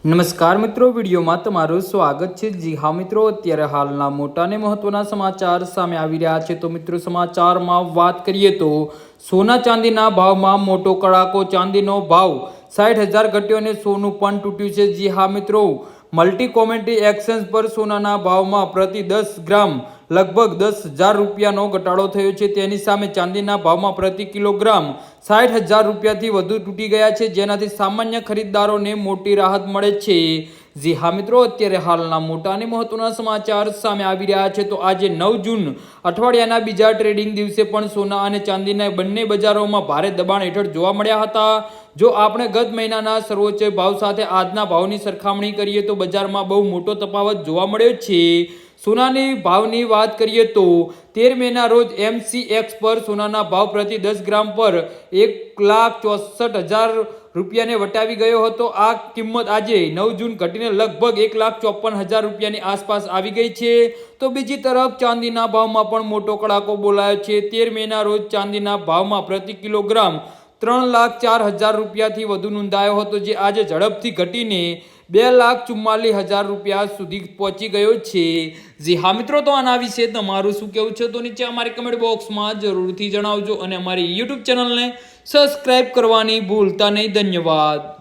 નમસ્કાર મિત્રો, વિડીયોમાં તમારું સ્વાગત છે। જી હા મિત્રો, અત્યારે હાલના મોટા ને મહત્વના સમાચાર સામે આવી રહ્યા છે। તો મિત્રો, સમાચારમાં વાત કરીએ તો સોના ચાંદીના ભાવમાં મોટો કડાકો। ચાંદીનો ભાવ 60,000 ઘટ્યો અને સોનું પણ તૂટ્યું છે। જી હા મિત્રો, મલ્ટી કોમોડિટી એક્સચેન્જ પર સોનાના ભાવમાં પ્રતિ 10 ગ્રામ લગભગ 10,000 રૂપિયાનો ઘટાડો થયો છે। તેની સામે ચાંદીના ભાવમાં પ્રતિ કિલોગ્રામ 60,000 રૂપિયાથી વધુ તૂટી ગયા છે, જેનાથી સામાન્ય ખરીદદારોને મોટી રાહત મળે છે। જી હા મિત્રો, અત્યારે હાલના મોટા અને મહત્વના સમાચાર સામે આવી રહ્યા છે। તો આજે 9 જૂન અઠવાડિયાના બીજા ટ્રેડિંગ દિવસે પણ સોના અને ચાંદીના બંને બજારોમાં ભારે દબાણ હેઠળ જોવા મળ્યા હતા। જો આપણે ગત મહિનાના સર્વોચ્ચ ભાવ સાથે આજના ભાવની સરખામણી કરીએ તો બજારમાં બહુ મોટો તફાવત જોવા મળ્યો છે। સોનાની ભાવની વાત કરીએ તો 13 મેના રોજ MCX પર સોનાના ભાવ પ્રતિ 10 ગ્રામ પર 1,64,000 રૂપિયાને વટાવી ગયો હતો। આ કિંમત આજે 9 જૂન ઘટીને લગભગ 1,54,000 રૂપિયાની આસપાસ આવી ગઈ છે। તો બીજી તરફ ચાંદીના ભાવમાં પણ મોટો કડાકો બોલાયો છે। 13 મેના રોજ ચાંદીના ભાવમાં પ્રતિ કિલોગ્રામ 3,04,000 રૂપિયાથી વધુ નોંધાયો હતો, જે આજે ઝડપથી ઘટીને 2,44,000 રૂપિયા સુધી પહોંચી ગયો છે। જી હા મિત્રો, તો આના વિશે તમારું શું કહેવું છે તો નીચે અમારી કમેન્ટ બોક્સમાં જરૂરથી જણાવજો અને અમારી YouTube ચેનલને સબસ્ક્રાઇબ કરવાની ભૂલતા નહીં। ધન્યવાદ।